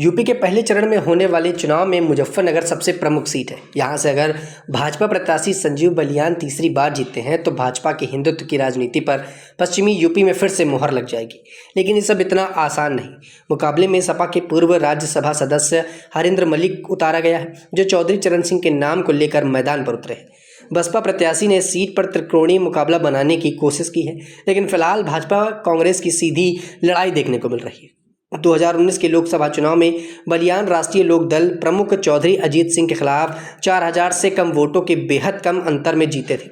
UP के पहले चरण में होने वाले चुनाव में मुजफ्फरनगर सबसे प्रमुख सीट है। यहां से अगर भाजपा प्रत्याशी संजीव बलियान तीसरी बार जीतते हैं तो भाजपा के हिंदुत्व की राजनीति पर पश्चिमी यूपी में फिर से मुहर लग जाएगी। लेकिन ये सब इतना आसान नहीं। मुकाबले में सपा के पूर्व राज्यसभा सदस्य हरेंद्र मलिक उतारा गया है, जो चौधरी चरण सिंह के नाम को लेकर मैदान पर उतरे हैं। बसपा प्रत्याशी ने सीट पर त्रिकोणीय मुकाबला बनाने की कोशिश की है, लेकिन फिलहाल भाजपा कांग्रेस की सीधी लड़ाई देखने को मिल रही है। 2019 के लोकसभा चुनाव में बलियान राष्ट्रीय लोक दल प्रमुख चौधरी अजीत सिंह के खिलाफ 4000 से कम वोटों के बेहद कम अंतर में जीते थे।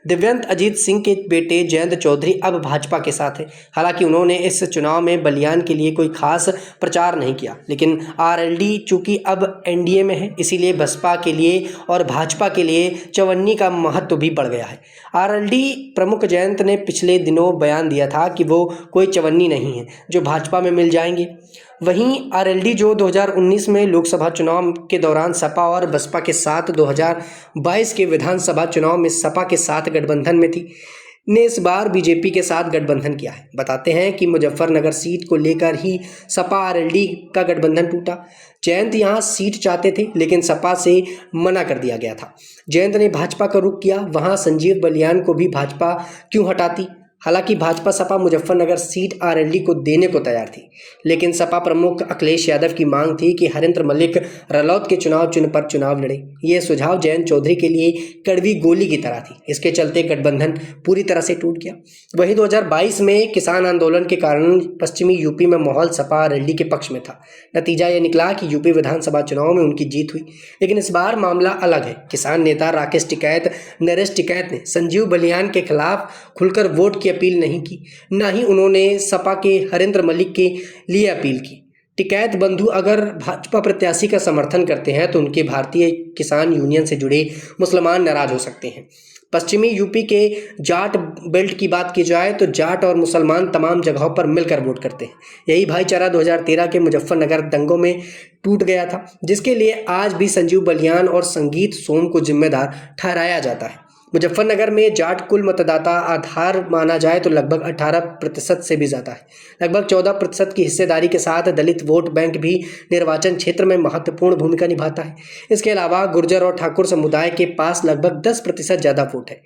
दिव्यंत अजीत सिंह के बेटे जयंत चौधरी अब भाजपा के साथ है। हालांकि उन्होंने इस चुनाव में बलियान के लिए कोई खास प्रचार नहीं किया, लेकिन आरएलडी चूंकि अब एनडीए में है, इसीलिए बसपा के लिए और भाजपा के लिए चवन्नी का महत्व भी बढ़ गया है। आरएलडी प्रमुख जयंत ने पिछले दिनों बयान दिया था कि वो कोई चवन्नी नहीं है जो भाजपा में मिल जाएंगे। वहीं आरएलडी जो 2019 में लोकसभा चुनाव के दौरान सपा और बसपा के साथ 2022 के विधानसभा चुनाव में सपा के साथ गठबंधन में थी, ने इस बार बीजेपी के साथ गठबंधन किया है। बताते हैं कि मुजफ्फरनगर सीट को लेकर ही सपा आरएलडी का गठबंधन टूटा। जयंत यहां सीट चाहते थे, लेकिन सपा से मना कर दिया गया था। जयंत ने भाजपा का रुख किया, वहां संजीव बलियान को भी भाजपा क्यों हटाती। हालांकि भाजपा सपा मुजफ्फरनगर सीट आरएलडी को देने को तैयार थी, लेकिन सपा प्रमुख अखिलेश यादव की मांग थी कि हरेंद्र मलिक रलौत के चुनाव चिन्ह पर चुनाव लड़े। यह सुझाव जयंत चौधरी के लिए कड़वी गोली की तरह थी। इसके चलते गठबंधन पूरी तरह से टूट गया। वहीं 2022 में किसान आंदोलन के कारण पश्चिमी यूपी में माहौल सपा आरएलडी के पक्ष में था। नतीजा यह निकला कि यूपी विधानसभा चुनाव में उनकी जीत हुई, लेकिन इस बार मामला अलग है। किसान नेता राकेश टिकैत, नरेश टिकैत ने संजीव बलियान के खिलाफ खुलकर वोट की अपील नहीं की, न ही उन्होंने सपा के हरेंद्र मलिक के लिए अपील की। टिकैत बंधु अगर भाजपा प्रत्याशी का समर्थन करते हैं तो उनके भारतीय किसान यूनियन से जुड़े मुसलमान नाराज हो सकते हैं। पश्चिमी यूपी के जाट बेल्ट की बात की जाए तो जाट और मुसलमान तमाम जगहों पर मिलकर वोट करते हैं। यही भाईचारा 2013 के मुजफ्फरनगर दंगों में टूट गया था, जिसके लिए आज भी संजीव बलियान और संगीत सोम को जिम्मेदार ठहराया जाता है। मुजफ्फरनगर में जाट कुल मतदाता आधार माना जाए तो लगभग 18% से भी ज़्यादा है। लगभग 14% की हिस्सेदारी के साथ दलित वोट बैंक भी निर्वाचन क्षेत्र में महत्वपूर्ण भूमिका निभाता है। इसके अलावा गुर्जर और ठाकुर समुदाय के पास लगभग 10% ज़्यादा वोट है।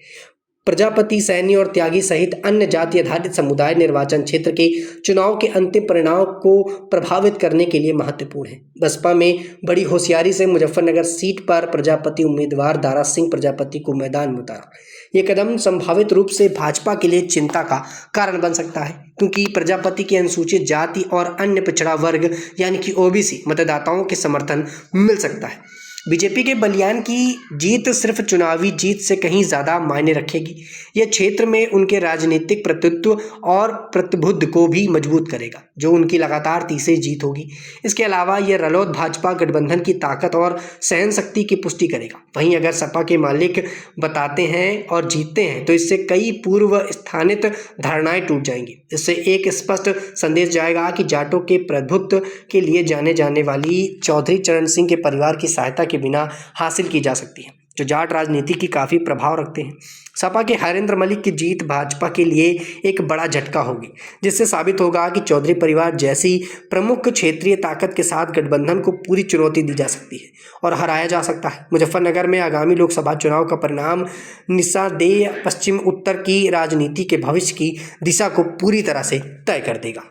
प्रजापति, सैनी और त्यागी सहित अन्य जाति आधारित समुदाय निर्वाचन क्षेत्र के चुनाव के अंतिम परिणाम को प्रभावित करने के लिए महत्वपूर्ण है। बसपा में बड़ी होशियारी से मुजफ्फरनगर सीट पर प्रजापति उम्मीदवार दारा सिंह प्रजापति को मैदान में उतारा। ये कदम संभावित रूप से भाजपा के लिए चिंता का कारण बन सकता है, क्योंकि प्रजापति के अनुसूचित जाति और अन्य पिछड़ा वर्ग यानी कि ओबीसी मतदाताओं के समर्थन मिल सकता है। बीजेपी के बलियान की जीत सिर्फ चुनावी जीत से कहीं ज़्यादा मायने रखेगी। यह क्षेत्र में उनके राजनीतिक प्रतित्व और प्रतिबुद्ध को भी मजबूत करेगा, जो उनकी लगातार तीसरी जीत होगी। इसके अलावा यह रलौत भाजपा गठबंधन की ताकत और सहन शक्ति की पुष्टि करेगा। वहीं अगर सपा के मालिक बताते हैं और जीतते हैं तो इससे कई पूर्व स्थानित धारणाएं टूट जाएंगी। इससे एक स्पष्ट संदेश जाएगा कि जाटों के प्रभुत्व के लिए जाने जाने वाली चौधरी चरण सिंह के परिवार की सहायता के बिना हासिल की जा सकती है, जो जाट राजनीति की काफ़ी प्रभाव रखते हैं। सपा के हरेंद्र मलिक की जीत भाजपा के लिए एक बड़ा झटका होगी, जिससे साबित होगा कि चौधरी परिवार जैसी प्रमुख क्षेत्रीय ताकत के साथ गठबंधन को पूरी चुनौती दी जा सकती है और हराया जा सकता है। मुजफ्फरनगर में आगामी लोकसभा चुनाव का परिणाम निस्संदेह पश्चिम उत्तर की राजनीति के भविष्य की दिशा को पूरी तरह से तय कर देगा।